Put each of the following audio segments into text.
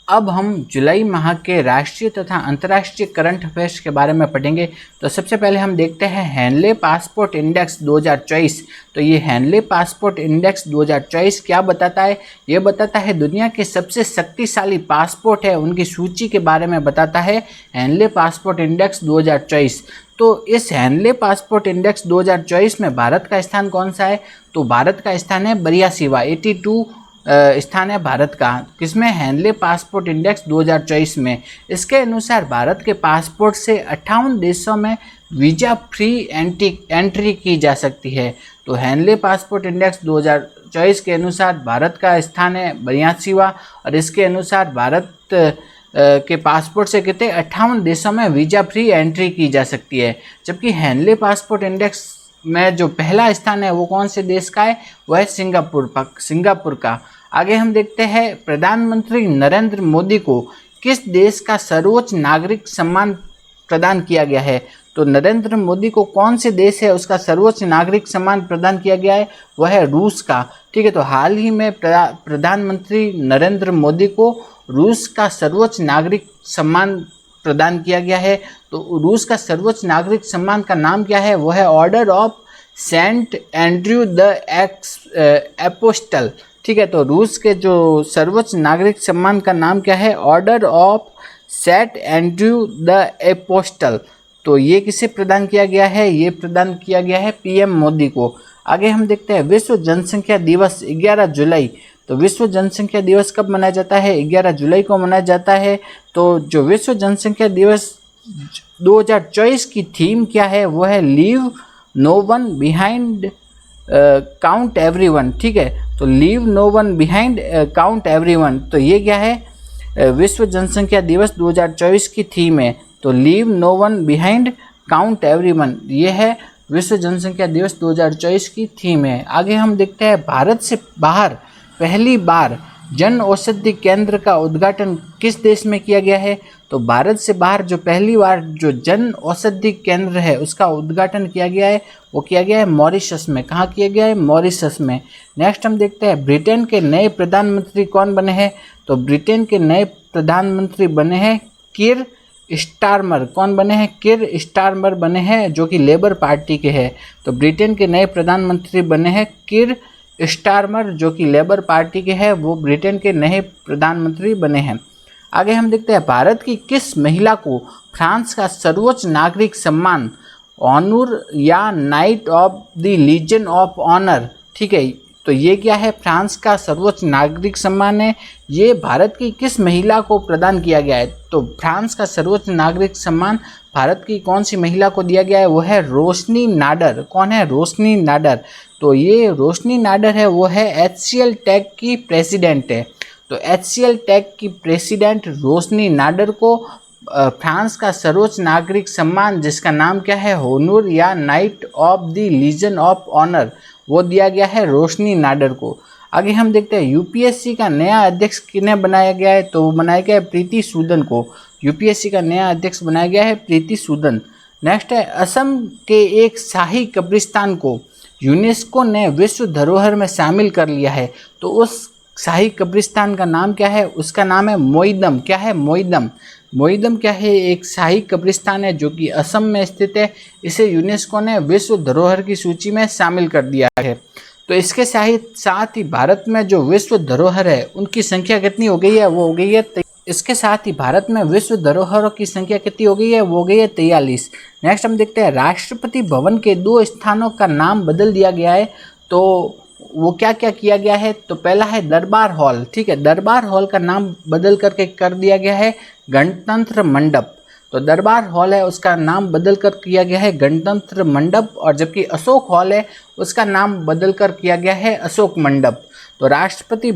अब हम जुलाई माह के राष्ट्रीय तथा अंतर्राष्ट्रीय करंट अफेयर्स के बारे में पढ़ेंगे। तो सबसे पहले हम देखते हैं हेनले पासपोर्ट इंडेक्स 2024। तो ये हेनले पासपोर्ट इंडेक्स 2024 क्या बताता है? ये बताता है दुनिया के सबसे शक्तिशाली पासपोर्ट है उनकी सूची के बारे में बताता है हेनले पासपोर्ट इंडेक्स 2024। तो इस हेनले पासपोर्ट इंडेक्स 2024 में भारत का स्थान कौन सा है? तो भारत का स्थान है 82वां 82 स्थान है भारत का। किसमें? हेनले पासपोर्ट इंडेक्स 2024 में। इसके अनुसार भारत के पासपोर्ट से 58 देशों में वीज़ा फ्री एंट्री की जा सकती है। तो हेनले पासपोर्ट इंडेक्स 2024 के अनुसार भारत का स्थान है 82वां और इसके अनुसार भारत के पासपोर्ट से कितने 58 देशों में वीज़ा फ्री एंट्री की जा सकती है। जबकि हेनले पासपोर्ट इंडेक्स में जो पहला स्थान है वो कौन से देश का है? वह है सिंगापुर का। आगे हम देखते हैं प्रधानमंत्री नरेंद्र मोदी को किस देश का सर्वोच्च नागरिक सम्मान प्रदान किया गया है? तो नरेंद्र मोदी को कौन से देश है उसका सर्वोच्च नागरिक सम्मान प्रदान किया गया है? वह है रूस का। ठीक है, तो हाल ही में प्रधानमंत्री नरेंद्र मोदी को रूस का सर्वोच्च नागरिक सम्मान प्रदान किया गया है। तो रूस का सर्वोच्च नागरिक सम्मान का नाम क्या है? वह है Order of Saint Andrew the Apostle. ठीक है, तो रूस के जो सर्वोच्च नागरिक सम्मान का नाम क्या है? Order of Saint Andrew the Apostle. तो ये किसे प्रदान किया गया है? ये प्रदान किया गया है पीएम मोदी को। आगे हम देखते हैं विश्व जनसंख्या दिवस 11 जुलाई। तो विश्व जनसंख्या दिवस कब मनाया जाता है? 11 जुलाई को मनाया जाता है। तो जो विश्व जनसंख्या दिवस 2024 की थीम क्या है? वो है leave no one behind count everyone. ठीक है, तो leave no one behind count everyone. तो ये क्या है? विश्व जनसंख्या दिवस 2024 की थीम है। तो leave no one behind count everyone, ये है विश्व जनसंख्या दिवस 2024 की थीम है। आगे हम देखते हैं भारत से बाहर पहली बार जन औषधि केंद्र का उद्घाटन किस देश में किया गया है? तो भारत से बाहर जो पहली बार जो जन औषधि केंद्र है उसका उद्घाटन किया गया है वो किया गया है मॉरिशस में। कहाँ किया गया है? मॉरिशस में। नेक्स्ट हम देखते हैं ब्रिटेन के नए प्रधानमंत्री कौन बने हैं? तो ब्रिटेन के नए प्रधानमंत्री बने हैं किर स्टारमर। कौन बने हैं? किर स्टारमर बने हैं जो कि लेबर पार्टी के हैं। तो ब्रिटेन के नए प्रधानमंत्री बने हैं किर स्टारमर जो कि लेबर पार्टी के हैं, वो ब्रिटेन के नए प्रधानमंत्री बने हैं। आगे हम देखते हैं भारत की किस महिला को फ्रांस का सर्वोच्च नागरिक सम्मान ऑनर या knight of the Legion of Honour. ठीक है, तो ये क्या है? फ्रांस का सर्वोच्च नागरिक सम्मान है। ये भारत की किस महिला को प्रदान किया गया है? तो फ्रांस का सर्वोच्च नागरिक सम्मान भारत की कौन सी महिला को दिया गया है? वो है रोशनी नाडर। कौन है? रोशनी नाडर। तो ये रोशनी नाडर है वो है HCL टेक की प्रेसिडेंट है। तो HCL टेक की प्रेसिडेंट रोशनी नाडर को फ्रांस का सर्वोच्च नागरिक सम्मान जिसका नाम क्या है? होनर या knight of the Legion of Honour, वो दिया गया है रोशनी नाडर को। आगे हम देखते हैं यूपीएससी का नया अध्यक्ष किन्हें बनाया गया है? तो वो बनाया गया है प्रीति सूदन को। यूपीएससी का नया अध्यक्ष बनाया गया है प्रीति सूदन। नेक्स्ट है असम के एक शाही कब्रिस्तान को यूनेस्को ने विश्व धरोहर में शामिल कर लिया है। तो उस शाही कब्रिस्तान का नाम क्या है? उसका नाम है मोइदम। क्या है? मोइदम। मोइदम क्या है? एक शाही कब्रिस्तान है जो कि असम में स्थित है। इसे यूनेस्को ने विश्व धरोहर की सूची में शामिल कर दिया है। तो इसके साथ ही भारत में जो विश्व धरोहर है उनकी संख्या कितनी हो गई है? वो हो गई है इसके साथ ही भारत में विश्व धरोहरों की संख्या कितनी हो गई है? वो हो गई है 43। नेक्स्ट हम देखते हैं राष्ट्रपति भवन के 2 स्थानों का नाम बदल दिया गया है। तो वो क्या क्या किया गया है? तो पहला है दरबार हॉल। ठीक है, दरबार हॉल का नाम बदल करके कर दिया गया है गणतंत्र मंडप। तो दरबार हॉल है उसका नाम बदल कर किया गया है गणतंत्र मंडप, और जबकि अशोक हॉल है उसका नाम बदल कर किया गया है अशोक मंडप। तो राष्ट्रपति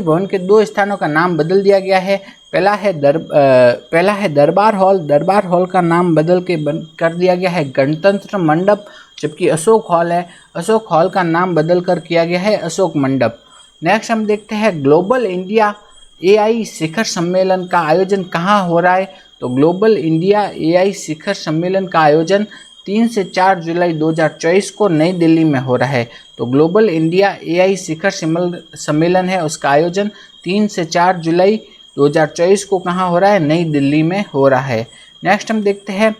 भवन के 2 स्थानों का नाम बदल दिया गया है। पहला है दरबार हॉल। दरबार हॉल का नाम बदल के कर दिया गया है गणतंत्र मंडप। जबकि अशोक हॉल है, अशोक हॉल का नाम बदल कर किया गया है अशोक मंडप। नेक्स्ट हम देखते हैं ग्लोबल इंडिया AI शिखर सम्मेलन का आयोजन कहाँ हो रहा है? तो ग्लोबल इंडिया AI शिखर सम्मेलन का आयोजन 3 से 4 जुलाई 2024 को नई दिल्ली में हो रहा है। तो ग्लोबल इंडिया एआई शिखर सम्मेलन है, उसका आयोजन 3 से 4 जुलाई 2024 को कहाँ हो रहा है? नई दिल्ली में हो रहा है। नेक्स्ट हम देखते हैं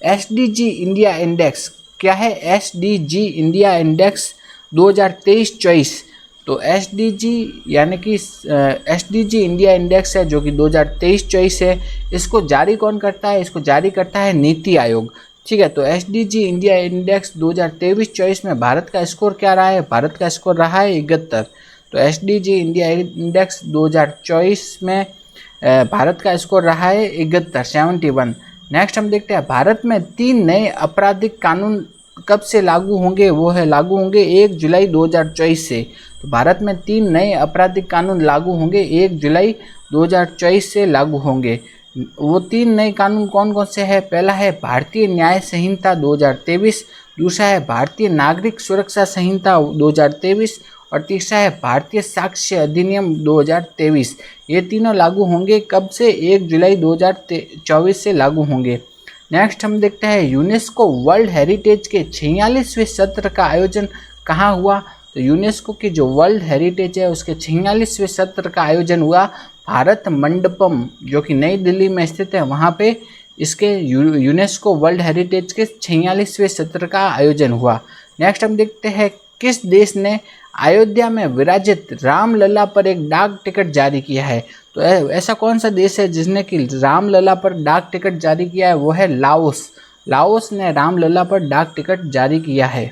एसडीजी इंडिया इंडेक्स। क्या है एसडीजी इंडिया इंडेक्स 2023-24? तो एसडीजी यानी कि एसडीजी इंडिया इंडेक्स है जो कि 2023-24 है। इसको जारी कौन करता है? इसको जारी करता है नीति आयोग। ठीक है, तो एसडीजी इंडिया इंडेक्स 2023-24 में भारत का स्कोर क्या रहा है? भारत का स्कोर रहा है 71। तो एसडीजी इंडिया इंडेक्स 2024 में भारत का स्कोर रहा है 71। नेक्स्ट हम देखते हैं भारत में 3 नए आपराधिक कानून कब से लागू होंगे? वो है लागू होंगे 1 जुलाई 2024 से। तो भारत में 3 नए आपराधिक कानून लागू होंगे 1 जुलाई 2024 से लागू होंगे। वो 3 नए कानून कौन कौन से हैं? पहला है भारतीय न्याय संहिता 2023, दूसरा है भारतीय नागरिक सुरक्षा संहिता 2023 और तीसरा है भारतीय साक्ष्य अधिनियम 2023। ये तीनों लागू होंगे कब से? 1 जुलाई 2024 से लागू होंगे। नेक्स्ट हम देखते हैं यूनेस्को वर्ल्ड हेरिटेज के 46वें सत्र का आयोजन कहाँ हुआ? तो यूनेस्को की जो वर्ल्ड हेरिटेज है उसके 46वें सत्र का आयोजन हुआ भारत मंडपम जो कि नई दिल्ली में स्थित है, वहाँ पे इसके यूनेस्को वर्ल्ड हेरिटेज के 46वें सत्र का आयोजन हुआ। नेक्स्ट हम देखते हैं किस देश ने अयोध्या में विराजित रामलला पर एक डाक टिकट जारी किया है? तो ऐसा कौन सा देश है जिसने कि रामलला पर डाक टिकट जारी किया है? वो है लाओस। लाओस ने रामलला पर डाक टिकट जारी किया है।